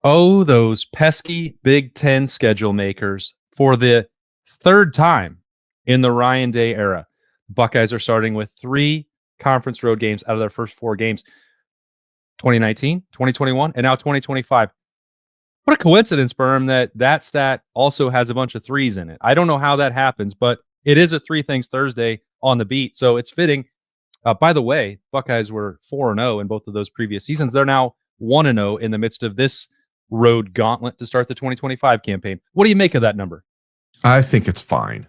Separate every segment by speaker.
Speaker 1: Oh, those pesky Big Ten schedule makers. For the third time in the Ryan Day era, Buckeyes are starting with 3 conference road games out of their first 4 games. 2019, 2021, and now 2025. What a coincidence, Berm, that stat also has a bunch of 3s in it. I don't know how that happens, but it is a 3 things Thursday on the beat, so it's fitting. By the way, Buckeyes were 4-0 in both of those previous seasons. They're now 1-0 in the midst of this road gauntlet to start the 2025 campaign. What do you make of that number?
Speaker 2: I think it's fine.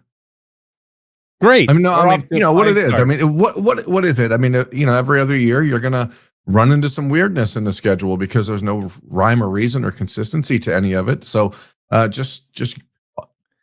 Speaker 1: Great.
Speaker 2: I mean, what it is. Start. I mean, what is it? I mean, every other year you're gonna run into some weirdness in the schedule because there's no rhyme or reason or consistency to any of it. So, just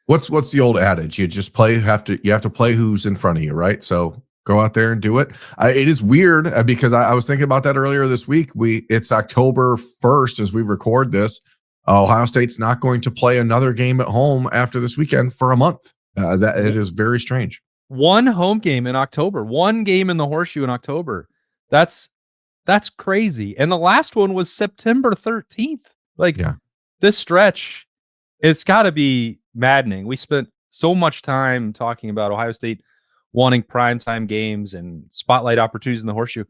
Speaker 2: what's the old adage? You just you have to play who's in front of you, right? So go out there and do it. It is weird because I was thinking about that earlier this week. It's October 1st as we record this. Ohio State's not going to play another game at home after this weekend for a month. It is very strange.
Speaker 1: One home game in October, one game in the Horseshoe in October. That's crazy. And the last one was September 13th. This stretch, it's got to be maddening. We spent so much time talking about Ohio State wanting primetime games and spotlight opportunities in the Horseshoe.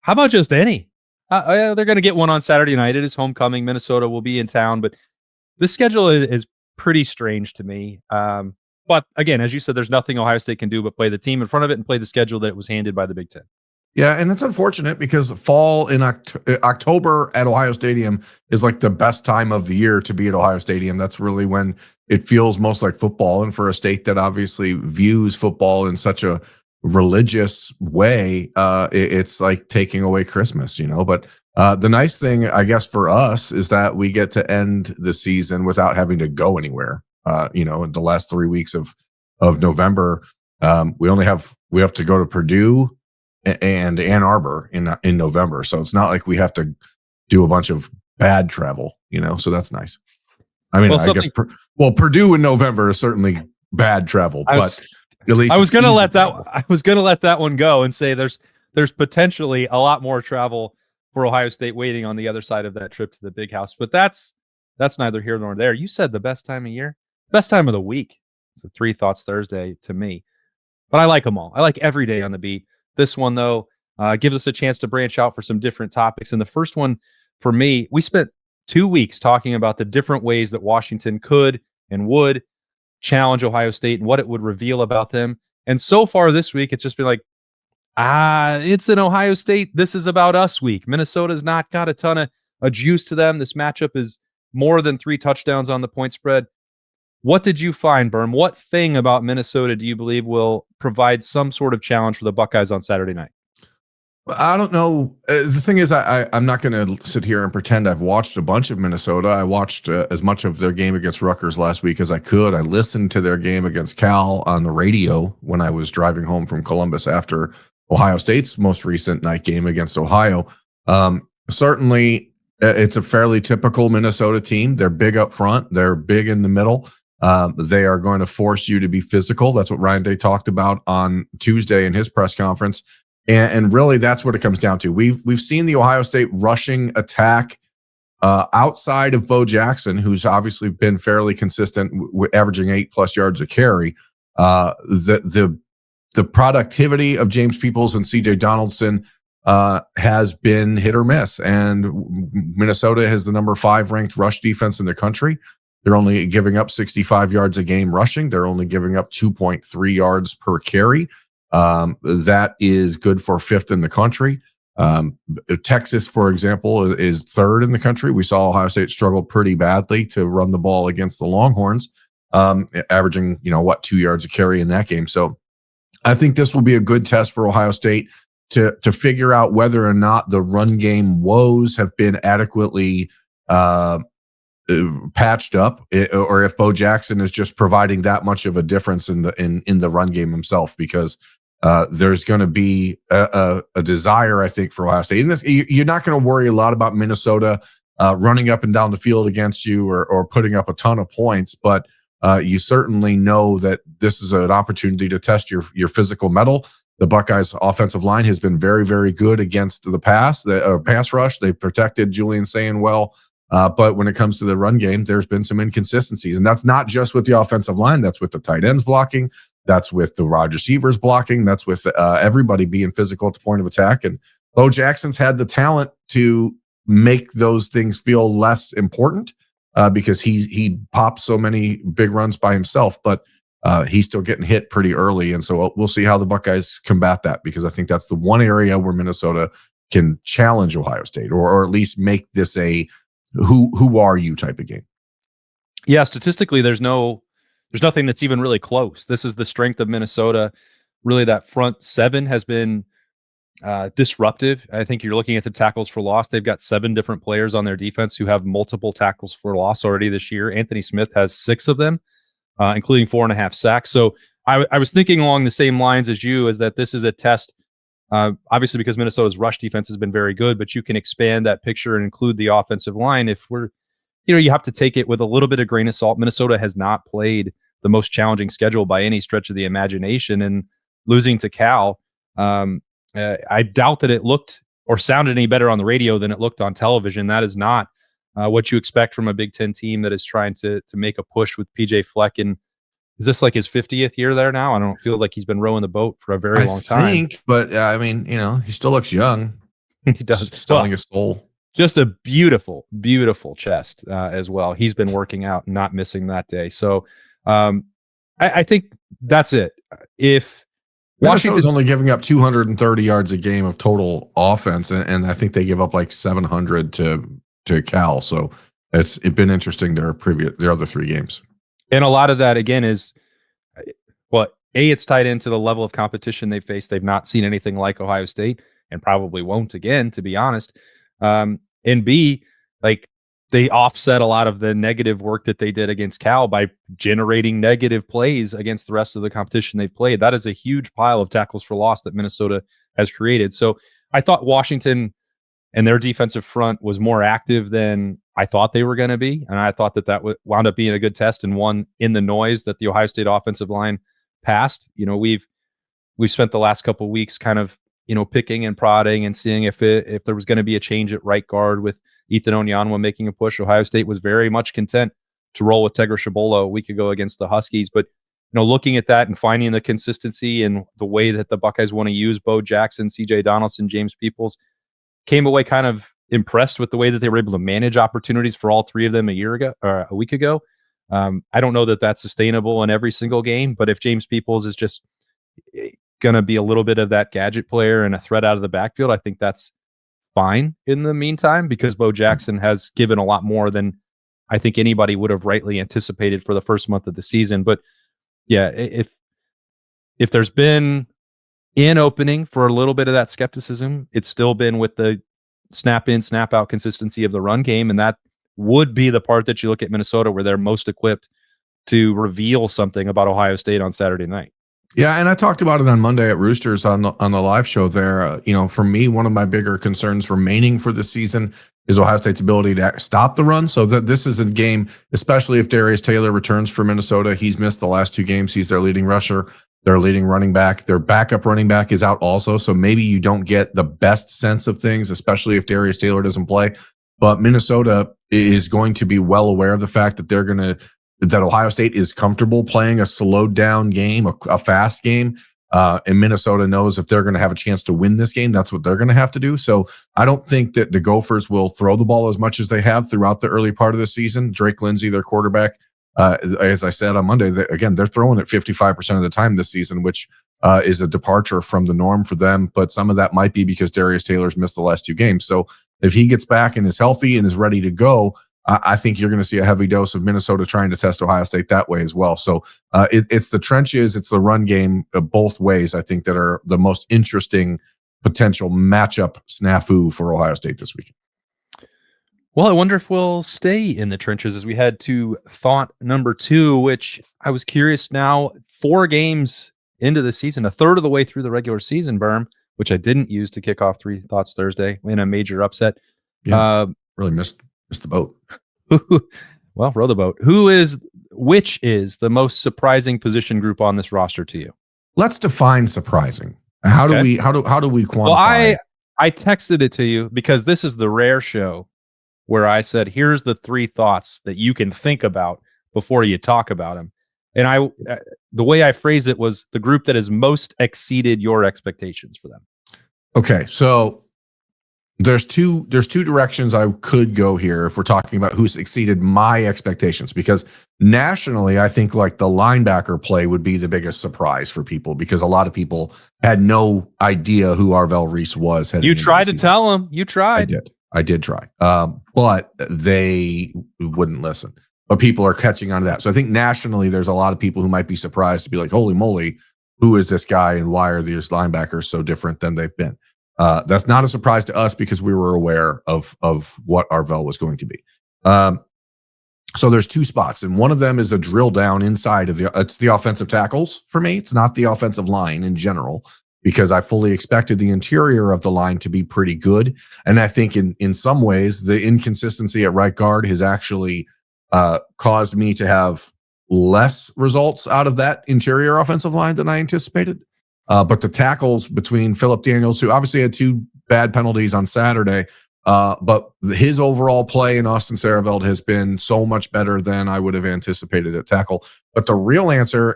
Speaker 1: How about just any? They're going to get one on Saturday night. It is homecoming. Minnesota will be in town, but the schedule is pretty strange to me. But again, as you said, there's nothing Ohio State can do but play the team in front of it and play the schedule that it was handed by the Big Ten.
Speaker 2: Yeah, and it's unfortunate because fall in October at Ohio Stadium is like the best time of the year to be at Ohio Stadium. That's really when it feels most like football. And for a state that obviously views football in such a religious way, it's like taking away Christmas, But the nice thing, I guess, for us is that we get to end the season without having to go anywhere. In the last 3 weeks of November, we have to go to Purdue and Ann Arbor in November. So it's not like we have to do a bunch of bad travel, so that's nice. I mean, I guess, Purdue in November is certainly bad travel, but at least
Speaker 1: I was going to let that one go and say there's potentially a lot more travel for Ohio State waiting on the other side of that trip to the Big House, but that's neither here nor there. You said the best time of year, best time of the week. It's the 3 Thoughts Thursday to me, but I like them all. I like every day on the beat. This one, though, gives us a chance to branch out for some different topics. And the first one, for me, we spent 2 weeks talking about the different ways that Washington could and would challenge Ohio State and what it would reveal about them. And so far this week, it's just been like, it's an Ohio State, this is about us week. Minnesota's not got a ton of juice to them. This matchup is more than 3 touchdowns on the point spread. What did you find, Berm? What thing about Minnesota do you believe will provide some sort of challenge for the Buckeyes on Saturday night?
Speaker 2: I don't know. The thing is, I'm not going to sit here and pretend I've watched a bunch of Minnesota. I watched as much of their game against Rutgers last week as I could. I listened to their game against Cal on the radio when I was driving home from Columbus after Ohio State's most recent night game against Ohio. Certainly, it's a fairly typical Minnesota team. They're big up front. They're big in the middle. They are going to force you to be physical. That's what Ryan Day talked about on Tuesday in his press conference. And really, that's what it comes down to. We've seen the Ohio State rushing attack outside of Bo Jackson, who's obviously been fairly consistent, averaging 8+ yards a carry. The productivity of James Peoples and CJ Donaldson has been hit or miss. And Minnesota has the number 5 ranked rush defense in the country. They're only giving up 65 yards a game rushing. They're only giving up 2.3 yards per carry. That is good for 5th in the country. Texas, for example, is 3rd in the country. We saw Ohio State struggle pretty badly to run the ball against the Longhorns, averaging, 2 yards a carry in that game. So I think this will be a good test for Ohio State to figure out whether or not the run game woes have been adequately patched up, or if Bo Jackson is just providing that much of a difference in the run game himself, because there's going to be a desire, I think, for Ohio State. And you're not going to worry a lot about Minnesota running up and down the field against you or putting up a ton of points, but you certainly know that this is an opportunity to test your physical mettle. The Buckeyes offensive line has been very, very good against the pass rush. They protected Julian Sayin well But when it comes to the run game, there's been some inconsistencies. And that's not just with the offensive line. That's with the tight ends blocking. That's with the wide receivers blocking. That's with everybody being physical at the point of attack. And Bo Jackson's had the talent to make those things feel less important because he pops so many big runs by himself. But he's still getting hit pretty early. And so we'll see how the Buckeyes combat that, because I think that's the one area where Minnesota can challenge Ohio State, or at least make this a who are you type of game.
Speaker 1: Yeah, statistically, there's nothing that's even really close. This is the strength of Minnesota. Really, that front seven has been disruptive. I think you're looking at the tackles for loss. They've got 7 different players on their defense who have multiple tackles for loss already this year. Anthony Smith has 6 of them, including 4.5 sacks. So I was thinking along the same lines as you, is that this is a test, obviously because Minnesota's rush defense has been very good, but you can expand that picture and include the offensive line. If you have to take it with a little bit of grain of salt. Minnesota has not played the most challenging schedule by any stretch of the imagination, and losing to Cal, I doubt that it looked or sounded any better on the radio than it looked on television. That is not what you expect from a Big Ten team that is trying to make a push with PJ Fleck. And is this like his 50th year there now? I don't know. It feels like he's been rowing the boat for a very long time.
Speaker 2: I think, but I mean, he still looks young.
Speaker 1: He does.
Speaker 2: Selling his soul.
Speaker 1: Just a beautiful, beautiful chest as well. He's been working out and not missing that day. So I think that's it. If
Speaker 2: Washington's only giving up 230 yards a game of total offense, and I think they give up like 700 to Cal. So it's been interesting their other 3 games.
Speaker 1: And a lot of that, again, is it's tied into the level of competition they faced. They've not seen anything like Ohio State, and probably won't again, to be honest. And B, like, they offset a lot of the negative work that they did against Cal by generating negative plays against the rest of the competition they've played. That is a huge pile of tackles for loss that Minnesota has created. So I thought Washington and their defensive front was more active than I thought they were going to be. And I thought that wound up being a good test, and one in the noise that the Ohio State offensive line passed. We've spent the last couple of weeks kind of, picking and prodding and seeing if there was going to be a change at right guard with Ethan Onyanwa making a push. Ohio State was very much content to roll with Tegra Shabolo a week ago against the Huskies. But, looking at that and finding the consistency and the way that the Buckeyes want to use Bo Jackson, CJ Donaldson, James Peoples, came away kind of impressed with the way that they were able to manage opportunities for all 3 of them a week ago. I don't know that that's sustainable in every single game, but if James Peoples is just going to be a little bit of that gadget player and a threat out of the backfield, I think that's fine in the meantime, because Bo Jackson has given a lot more than I think anybody would have rightly anticipated for the first month of the season. But yeah, if there's been an opening for a little bit of that skepticism, it's still been with the snap in, snap out consistency of the run game. And that would be the part that you look at Minnesota where they're most equipped to reveal something about Ohio State on Saturday night.
Speaker 2: Yeah, and I talked about it on Monday at Roosters on the live show there. For me, one of my bigger concerns remaining for this season is Ohio State's ability to stop the run. So that this is a game, especially if Darius Taylor returns for Minnesota. He's missed the last 2 games. He's their leading rusher, their leading running back. Their backup running back is out also. So maybe you don't get the best sense of things, especially if Darius Taylor doesn't play. But Minnesota is going to be well aware of the fact that that Ohio State is comfortable playing a slowed down game, a fast game. And Minnesota knows if they're going to have a chance to win this game, that's what they're going to have to do. So I don't think that the Gophers will throw the ball as much as they have throughout the early part of the season. Drake Lindsey, their quarterback, as I said on Monday, they're throwing it 55% of the time this season, which is a departure from the norm for them. But some of that might be because Darius Taylor's missed the last 2 games. So if he gets back and is healthy and is ready to go, I think you're going to see a heavy dose of Minnesota trying to test Ohio State that way as well. So it's the trenches, it's the run game, both ways, I think, that are the most interesting potential matchup snafu for Ohio State this weekend.
Speaker 1: Well, I wonder if we'll stay in the trenches as we head to thought number 2, which I was curious now, 4 games into the season, a third of the way through the regular season, Berm, which I didn't use to kick off 3 Thoughts Thursday in a major upset.
Speaker 2: Yeah, really missed the boat.
Speaker 1: Well, row the boat. Which is the most surprising position group on this roster to you?
Speaker 2: Let's define surprising. How do we quantify?
Speaker 1: Well, I texted it to you because this is the rare show where I said, here's the 3 thoughts that you can think about before you talk about them. And the way I phrased it was the group that has most exceeded your expectations for them.
Speaker 2: Okay, so there's two directions I could go here if we're talking about who's exceeded my expectations, because nationally, I think like the linebacker play would be the biggest surprise for people, because a lot of people had no idea who Arvell Reese was.
Speaker 1: You tried to tell them. You tried.
Speaker 2: I did try, but they wouldn't listen. But people are catching on to that. So I think nationally, there's a lot of people who might be surprised to be like, holy moly, who is this guy and why are these linebackers so different than they've been? That's not a surprise to us because we were aware of what Arvell was going to be. So there's 2 spots, and one of them is a drill down inside of it's the offensive tackles for me. It's not the offensive line in general, because I fully expected the interior of the line to be pretty good. And I think in some ways, the inconsistency at right guard has actually caused me to have less results out of that interior offensive line than I anticipated. But the tackles between Philip Daniels, who obviously had 2 bad penalties on Saturday, but his overall play in Austin Saraveldt has been so much better than I would have anticipated at tackle. But the real answer,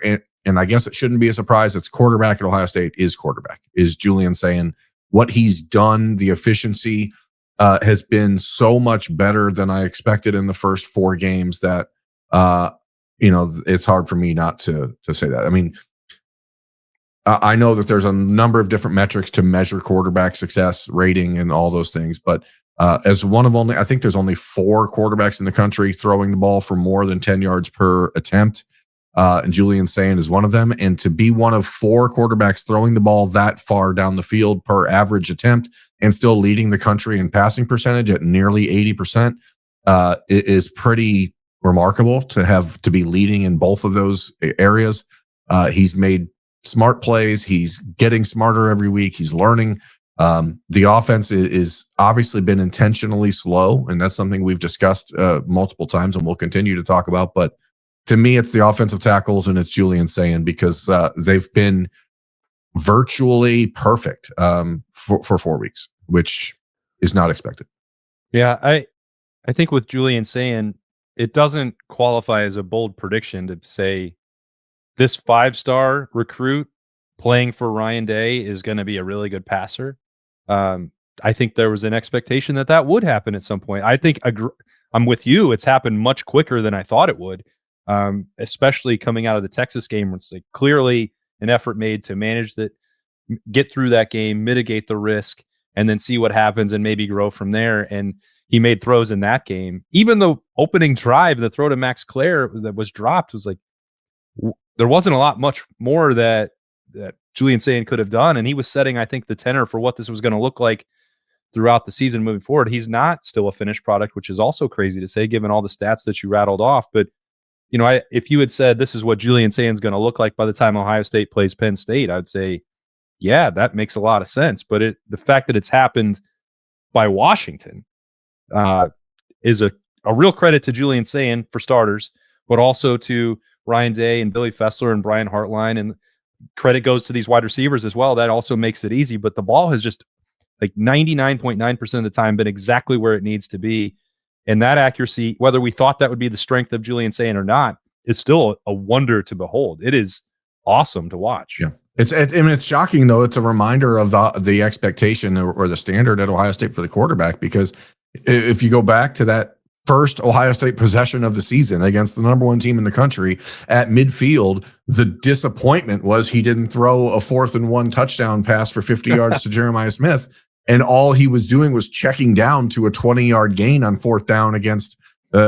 Speaker 2: and I guess it shouldn't be a surprise, it's quarterback at Ohio State, is Julian Sayin. What he's done, the efficiency has been so much better than I expected in the first 4 games that, it's hard for me not to say that. I mean, I know that there's a number of different metrics to measure quarterback success, rating, and all those things. But as one of I think there's only 4 quarterbacks in the country throwing the ball for more than 10 yards per attempt. And Julian Sayin is one of them. And to be one of 4 quarterbacks throwing the ball that far down the field per average attempt and still leading the country in passing percentage at nearly 80%, is pretty remarkable to be leading in both of those areas. He's made smart plays. He's getting smarter every week. He's learning. The offense is obviously been intentionally slow, and that's something we've discussed multiple times and we'll continue to talk about. But to me, it's the offensive tackles and it's Julian Sayin, because they've been virtually perfect for 4 weeks, which is not expected.
Speaker 1: Yeah, I think with Julian Sayin, it doesn't qualify as a bold prediction to say this 5-star recruit playing for Ryan Day is going to be a really good passer. I think there was an expectation that would happen at some point. I think I'm with you. It's happened much quicker than I thought it would, especially coming out of the Texas game, where it's like clearly an effort made to manage that, get through that game, mitigate the risk, and then see what happens and maybe grow from there. And he made throws in that game. Even the opening drive, the throw to Max Clare that was dropped, was like, there wasn't a lot much more that Julian Sayin could have done. And he was setting, I think, the tenor for what this was going to look like throughout the season moving forward. He's not still a finished product, which is also crazy to say, given all the stats that you rattled off. But, if you had said this is what Julian Sayin's going to look like by the time Ohio State plays Penn State, I'd say, yeah, that makes a lot of sense. But the fact that it's happened by Washington is a real credit to Julian Sayin, for starters, but also to Ryan Day and Billy Fessler and Brian Hartline, and credit goes to these wide receivers as well. That also makes it easy, but the ball has just like 99.9% of the time been exactly where it needs to be. And that accuracy, whether we thought that would be the strength of Julian Sayin or not, is still a wonder to behold. It is awesome to watch.
Speaker 2: Yeah. It's shocking, though. It's a reminder of the expectation or the standard at Ohio State for the quarterback, because if you go back to that first Ohio State possession of the season against the number 1 team in the country at midfield, the disappointment was he didn't throw a 4th and 1 touchdown pass for 50 yards to Jeremiah Smith. And all he was doing was checking down to a 20-yard gain on 4th down against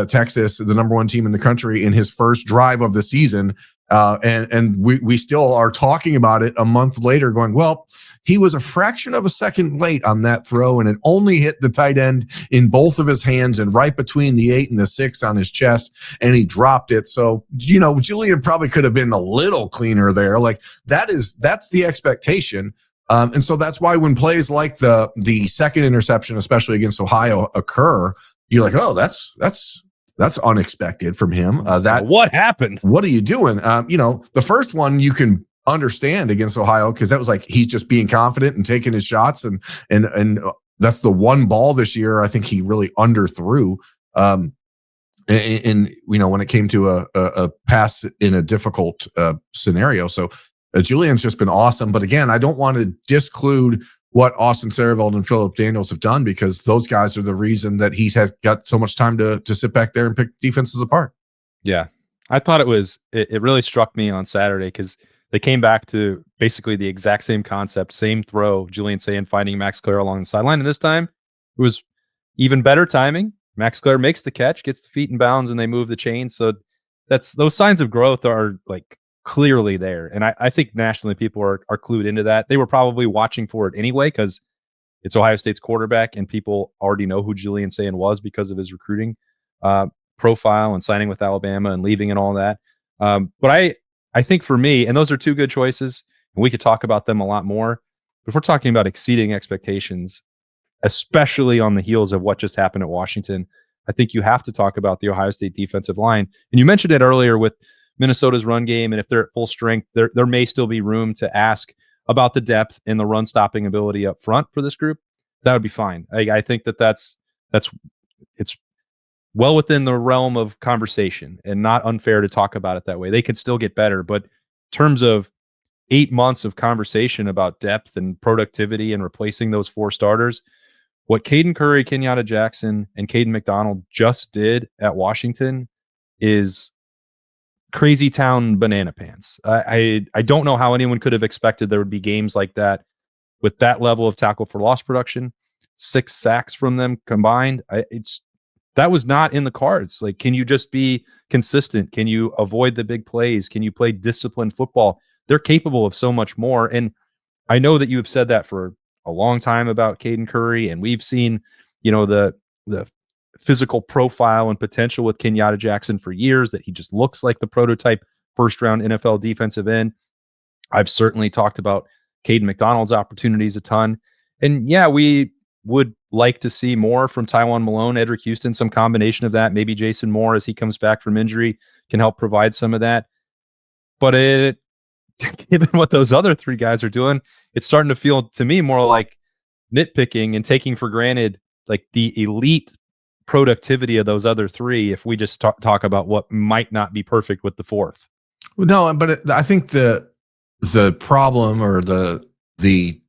Speaker 2: Texas, the number 1 team in the country, in his first drive of the season. And we still are talking about it a month later going, well, he was a fraction of a second late on that throw, and it only hit the tight end in both of his hands and right between the 8 and the 6 on his chest, and he dropped it. So, Julian probably could have been a little cleaner there. Like that's the expectation. And so that's why when plays like the second interception, especially against Ohio, occur, you're like, oh, that's unexpected from him.
Speaker 1: What happened?
Speaker 2: What are you doing? The first one you can understand against Ohio, because that was like he's just being confident and taking his shots and that's the one ball this year I think he really underthrew. In when it came to a pass in a difficult scenario. So Julian's just been awesome. But again, I don't want to disclude what Austin Sareveld and Philip Daniels have done, because those guys are the reason that he's got so much time to sit back there and pick defenses apart.
Speaker 1: Yeah. I thought it really struck me on Saturday because they came back to basically the exact same concept, same throw, Julian Sayin finding Max Clare along the sideline. And this time it was even better timing. Max Clare makes the catch, gets the feet in bounds, and they move the chains. So those signs of growth are like clearly there. And I think nationally people are clued into that. They were probably watching for it anyway because it's Ohio State's quarterback and people already know who Julian Sayin was because of his recruiting profile and signing with Alabama and leaving and all that. But I think for me, and those are two good choices, and we could talk about them a lot more. But if we're talking about exceeding expectations, especially on the heels of what just happened at Washington, I think you have to talk about the Ohio State defensive line. And you mentioned it earlier with Minnesota's run game, and if they're at full strength, there may still be room to ask about the depth and the run stopping ability up front for this group. That would be fine. I think that's it's well within the realm of conversation and not unfair to talk about it that way. They could still get better, but in terms of 8 months of conversation about depth and productivity and replacing those 4 starters, what Caden Curry, Kenyatta Jackson, and Caden McDonald just did at Washington is crazy town banana pants. I don't know how anyone could have expected there would be games like that with that level of tackle for loss production, 6 sacks from them combined. That was not in the cards. Like, can you just be consistent? Can you avoid the big plays? Can you play disciplined football? They're capable of so much more. And I know that you have said that for a long time about Caden Curry, and we've seen, the physical profile and potential with Kenyatta Jackson for years, that he just looks like the prototype first-round NFL defensive end. I've certainly talked about Caden McDonald's opportunities a ton. And yeah, we would like to see more from Tywone Malone, Edric Houston, some combination of that. Maybe Jason Moore, as he comes back from injury, can help provide some of that. But given what those other 3 guys are doing, it's starting to feel to me more like nitpicking and taking for granted like the elite productivity of those other 3 if we just talk about what might not be perfect with the 4th.
Speaker 2: No, but I think the problem or the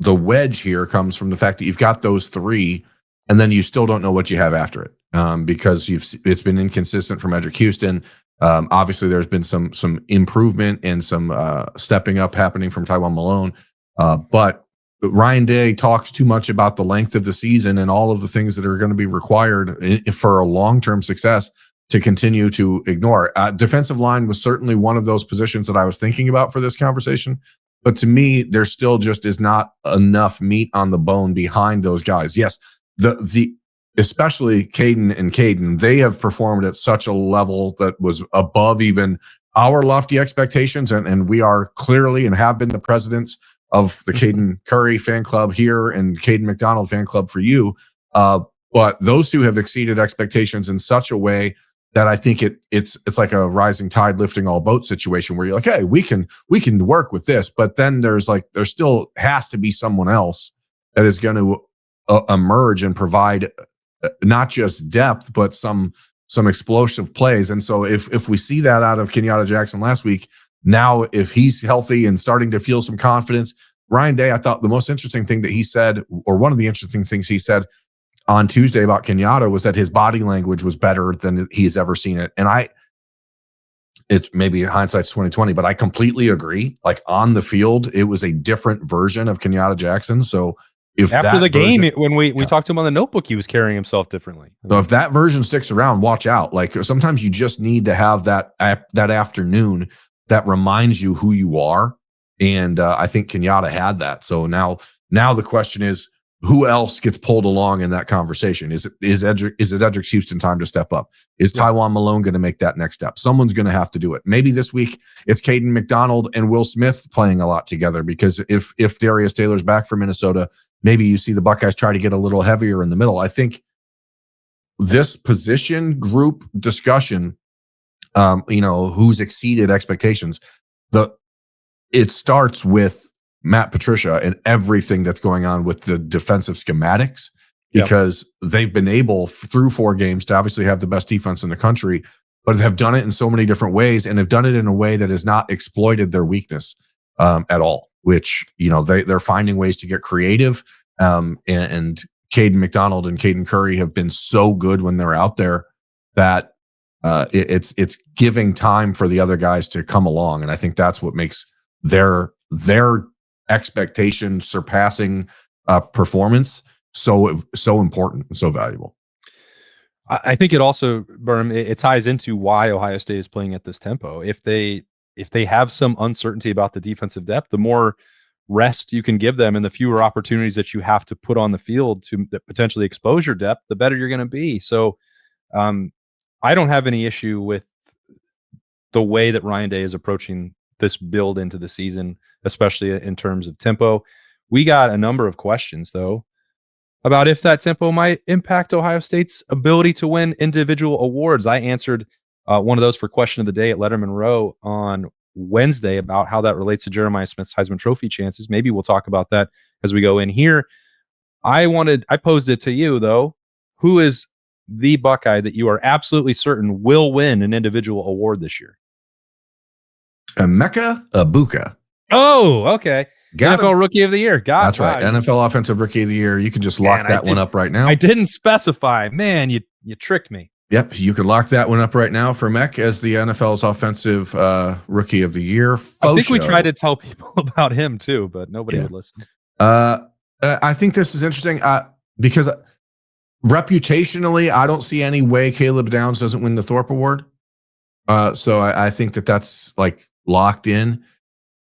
Speaker 2: wedge here comes from the fact that you've got those 3 and then you still don't know what you have after it, because it's been inconsistent from Edric Houston. Obviously, there's been some improvement and some stepping up happening from Tywone Malone. But Ryan Day talks too much about the length of the season and all of the things that are going to be required for a long-term success to continue to ignore. Defensive line was certainly one of those positions that I was thinking about for this conversation. But to me, there still just is not enough meat on the bone behind those guys. Yes, the especially Caden, they have performed at such a level that was above even our lofty expectations. And we are clearly and have been the presidents of the Caden Curry fan club here and Caden McDonald fan club for you. But those 2 have exceeded expectations in such a way that I think it's like a rising tide lifting all boats situation where you're like, hey, we can work with this. But then there still has to be someone else that is going to emerge and provide not just depth, but some explosive plays. And so if we see that out of Kenyatta Jackson last week, now if he's healthy and starting to feel some confidence, Ryan Day, I thought the most interesting thing that he said, or one of the interesting things he said on Tuesday about Kenyatta, was that his body language was better than he's ever seen it. And it's maybe hindsight's 2020, but I completely agree. Like on the field, it was a different version of Kenyatta Jackson. So if
Speaker 1: after the game, when we talked to him on the notebook, he was carrying himself differently.
Speaker 2: So if that version sticks around, watch out. Like sometimes you just need to have that afternoon that reminds you who you are. And I think Kenyatta had that. So now the question is, who else gets pulled along in that conversation? Is it Edric Houston time to step up? Is Tywone Malone going to make that next step? Someone's going to have to do it. Maybe this week it's Caden McDonald and Will Smith playing a lot together, because if Darius Taylor's back for Minnesota, maybe you see the Buckeyes try to get a little heavier in the middle. I think this position group discussion, who's exceeded expectations, it starts with Matt Patricia and everything that's going on with the defensive schematics, because they've been able through 4 games to obviously have the best defense in the country, but have done it in so many different ways and have done it in a way that has not exploited their weakness at all, which, they're finding ways to get creative. And Caden McDonald and Caden Curry have been so good when they're out there that it's giving time for the other guys to come along. And I think that's what makes their expectation surpassing performance so important and so valuable.
Speaker 1: I think it also, Birm, it ties into why Ohio State is playing at this tempo. If they have some uncertainty about the defensive depth, the more rest you can give them and the fewer opportunities that you have to put on the field to potentially expose your depth, the better you're going to be. So I don't have any issue with the way that Ryan Day is approaching this build into the season, especially in terms of tempo. We got a number of questions, though, about if that tempo might impact Ohio State's ability to win individual awards. I answered one of those for Question of the Day at Letterman Row on Wednesday about how that relates to Jeremiah Smith's Heisman Trophy chances. Maybe we'll talk about that as we go in here. I posed it to you, though. Who is the Buckeye that you are absolutely certain will win an individual award this year?
Speaker 2: Emeka Egbuka.
Speaker 1: Oh, okay. NFL Rookie of the Year.
Speaker 2: That's right. NFL Offensive Rookie of the Year. You can just lock that one up right now.
Speaker 1: I didn't specify. Man, you tricked me.
Speaker 2: Yep, you can lock that one up right now for Mech as the NFL's Offensive Rookie of the Year.
Speaker 1: I think we tried to tell people about him too, but nobody would listen.
Speaker 2: I think this is interesting because reputationally, I don't see any way Caleb Downs doesn't win the Thorpe Award. So I think that's like locked in.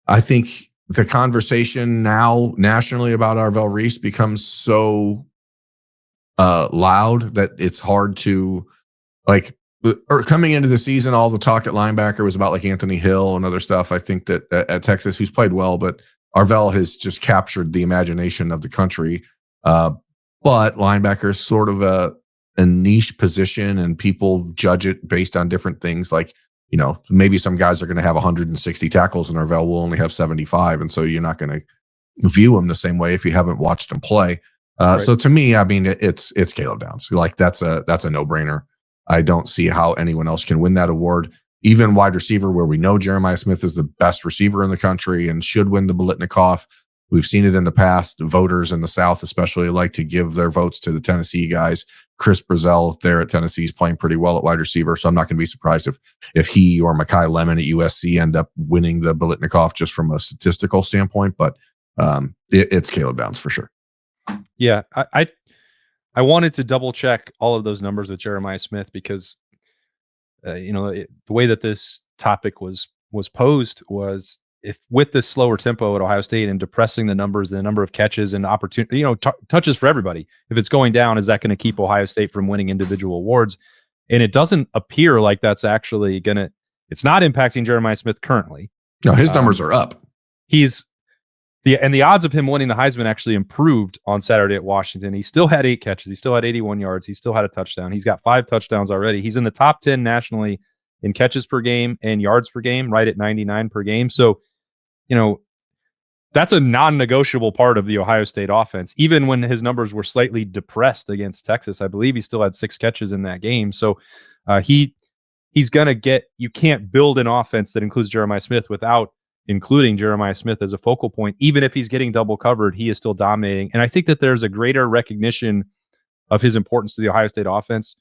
Speaker 2: I think the conversation now nationally about Arvell Reese becomes so loud that it's hard to coming into the season. All the talk at linebacker was about like Anthony Hill and other stuff. I think that at Texas, who's played well, but Arvell has just captured the imagination of the country. But linebacker is sort of a niche position, and people judge it based on different things. Like, maybe some guys are going to have 160 tackles and Arvell will only have 75. And so you're not going to view him the same way if you haven't watched him play. Right. So to me, I mean, it's Caleb Downs. Like that's a no-brainer. I don't see how anyone else can win that award. Even wide receiver, where we know Jeremiah Smith is the best receiver in the country and should win the Biletnikoff. We've seen it in the past. Voters in the South especially like to give their votes to the Tennessee guys. Chris Brazell there at Tennessee is playing pretty well at wide receiver, so I'm not going to be surprised if he or Mekhi Lemon at USC end up winning the Biletnikoff just from a statistical standpoint. But it's Caleb Downs for sure.
Speaker 1: Yeah, I wanted to double check all of those numbers with Jeremiah Smith because the way that this topic was posed was, if with this slower tempo at Ohio State and depressing the numbers, the number of catches and opportunity, touches for everybody, if it's going down, is that going to keep Ohio State from winning individual awards? And it doesn't appear like that's actually it's not impacting Jeremiah Smith currently.
Speaker 2: No, his numbers are up.
Speaker 1: The odds of him winning the Heisman actually improved on Saturday at Washington. He still had 8 catches. He still had 81 yards. He still had a touchdown. He's got 5 touchdowns already. He's in the top 10 nationally in catches per game and yards per game, right at 99 per game. So, that's a non-negotiable part of the Ohio State offense. Even when his numbers were slightly depressed against Texas, I believe he still had 6 catches in that game. So he's going to you can't build an offense that includes Jeremiah Smith without including Jeremiah Smith as a focal point. Even if he's getting double covered, he is still dominating. And I think that there's a greater recognition of his importance to the Ohio State offense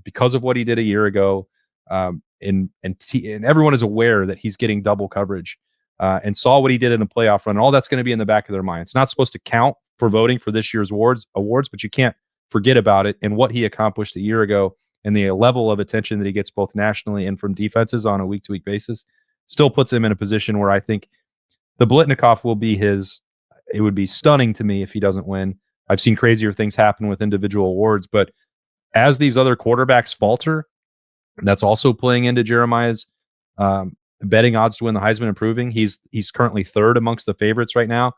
Speaker 1: because of what he did a year ago. And everyone is aware that he's getting double coverage. And saw what he did in the playoff run. All that's going to be in the back of their mind. It's not supposed to count for voting for this year's awards, but you can't forget about it and what he accomplished a year ago and the level of attention that he gets both nationally and from defenses on a week-to-week basis still puts him in a position where I think the Biletnikoff will be his. It would be stunning to me if he doesn't win. I've seen crazier things happen with individual awards, but as these other quarterbacks falter, that's also playing into Jeremiah's betting odds to win the Heisman improving. He's currently 3rd amongst the favorites right now.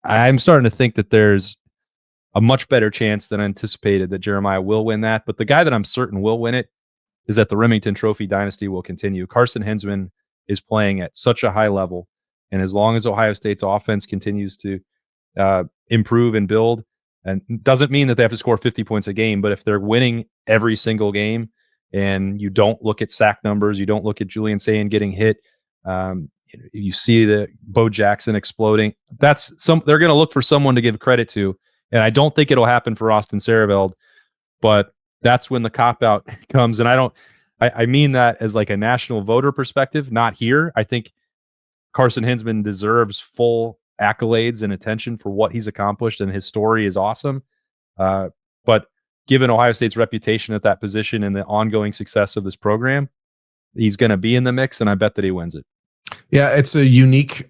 Speaker 1: I'm starting to think that there's a much better chance than anticipated that Jeremiah will win that. But the guy that I'm certain will win it is that the Remington Trophy dynasty will continue. Carson Hinsman is playing at such a high level And as long as Ohio State's offense continues to improve and build, and doesn't mean that they have to score 50 points a game, but if they're winning every single game and you don't look at sack numbers, you don't look at Julian Sayin getting hit, you see the Bo Jackson exploding, they're going to look for someone to give credit to. And I don't think it'll happen for Austin Saraveld, but that's when the cop-out comes. And I mean that as like a national voter perspective, not here. I think Carson Hinsman deserves full accolades and attention for what he's accomplished, and his story is awesome. But given Ohio State's reputation at that position and the ongoing success of this program, he's going to be in the mix, and I bet that he wins it.
Speaker 2: Yeah, it's a unique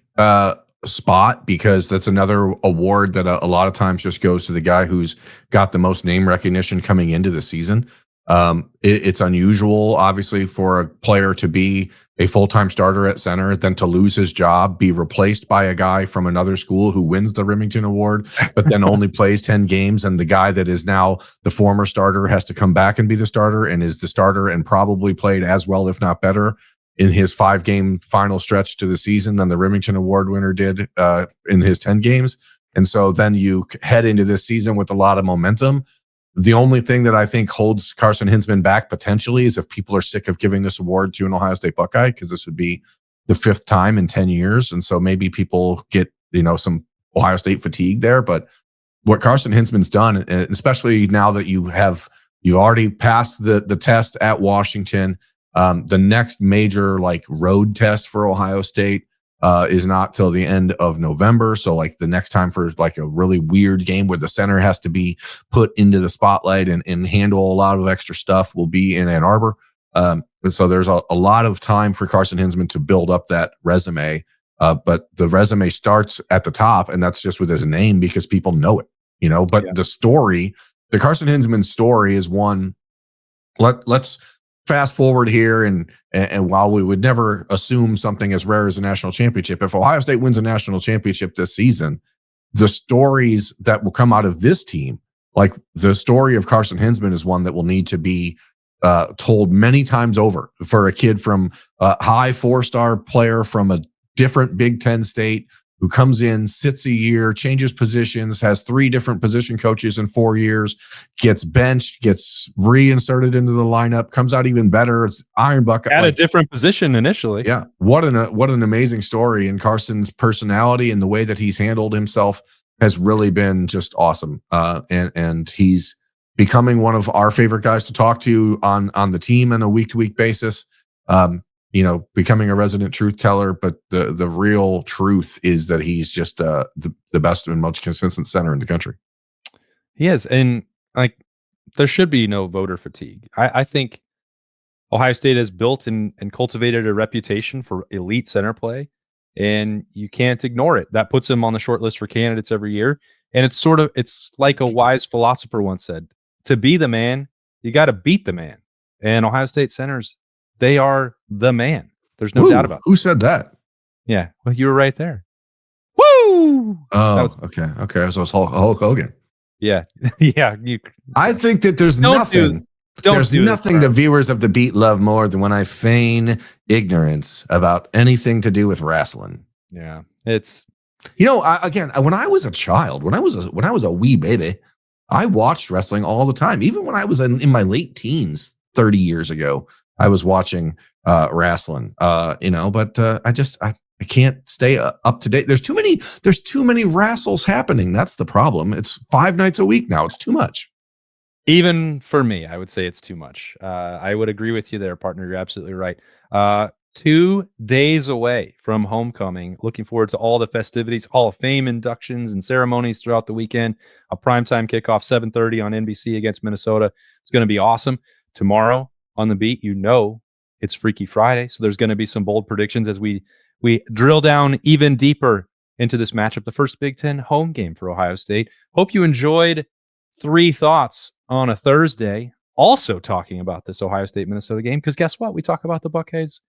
Speaker 2: spot because that's another award that a lot of times just goes to the guy who's got the most name recognition coming into the season. It's unusual, obviously, for a player to be a full-time starter at center, then to lose his job, be replaced by a guy from another school who wins the Remington Award, but then only plays 10 games. And the guy that is now the former starter has to come back and be the starter, and is the starter and probably played as well, if not better, in his 5-game final stretch to the season than the Remington Award winner did in his 10 games. And so then you head into this season with a lot of momentum. The only thing that I think holds Carson Hinsman back potentially is if people are sick of giving this award to an Ohio State Buckeye, because this would be the 5th time in 10 years. And so maybe people get, some Ohio State fatigue there. But what Carson Hinsman's done, especially now that you've already passed the test at Washington, the next major road test for Ohio State is not till the end of November. So the next time for a really weird game where the center has to be put into the spotlight and handle a lot of extra stuff will be in Ann Arbor. So there's a lot of time for Carson Hinsman to build up that resume. But the resume starts at the top, and that's just with his name because people know it, but the Carson Hinsman story is one. Let's fast forward here, and while we would never assume something as rare as a national championship, if Ohio State wins a national championship this season, the stories that will come out of this team, like the story of Carson Hinsman, is one that will need to be told many times over for a kid from a high 4-star player from a different Big Ten state who comes in, sits a year, changes positions, has 3 different position coaches in 4 years, gets benched, gets reinserted into the lineup, comes out even better. It's Iron Bucket
Speaker 1: at a different position initially.
Speaker 2: Yeah, what an amazing story. And Carson's personality and the way that he's handled himself has really been just awesome. And he's becoming one of our favorite guys to talk to on the team on a week-to-week basis. Becoming a resident truth teller, but the real truth is that he's just the best and most consistent center in the country.
Speaker 1: He is. And there should be no voter fatigue. I think Ohio State has built and cultivated a reputation for elite center play, and you can't ignore it. That puts him on the short list for candidates every year. And it's like a wise philosopher once said, to be the man, you got to beat the man. And Ohio State centers, they are the man. There's no doubt about it.
Speaker 2: Who said that?
Speaker 1: Yeah. Well, you were right there. Woo!
Speaker 2: Oh, okay. So it's Hulk Hogan.
Speaker 1: Yeah. Yeah.
Speaker 2: I think that there's nothing the viewers of The Beat love more than when I feign ignorance about anything to do with wrestling.
Speaker 1: Yeah. It's,
Speaker 2: when I was a child, when I was a wee baby, I watched wrestling all the time. Even when I was in my late teens, 30 years ago, I was watching wrestling, but I can't stay up to date. There's too many wrestles happening. That's the problem. It's 5 nights a week now. It's too much.
Speaker 1: Even for me, I would say it's too much. I would agree with you there, partner. You're absolutely right. 2 days away from homecoming. Looking forward to all the festivities, Hall of Fame inductions and ceremonies throughout the weekend. A primetime kickoff, 7:30 on NBC against Minnesota. It's going to be awesome. Tomorrow on The Beat, it's Freaky Friday, so there's going to be some bold predictions as we drill down even deeper into this matchup, the first Big Ten home game for Ohio State. Hope you enjoyed 3 thoughts on a Thursday, also talking about this Ohio State-Minnesota game, because guess what? We talk about the Buckeyes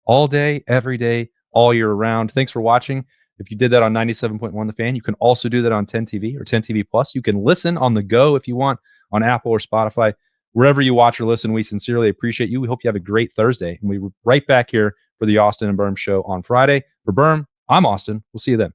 Speaker 1: all day, every day, all year round. Thanks for watching. If you did that on 97.1 The Fan, you can also do that on 10 TV or 10 TV Plus. You can listen on the go if you want on Apple or Spotify. Wherever you watch or listen, we sincerely appreciate you. We hope you have a great Thursday. And we're right back here for the Austin and Birm Show on Friday. For Birm, I'm Austin. We'll see you then.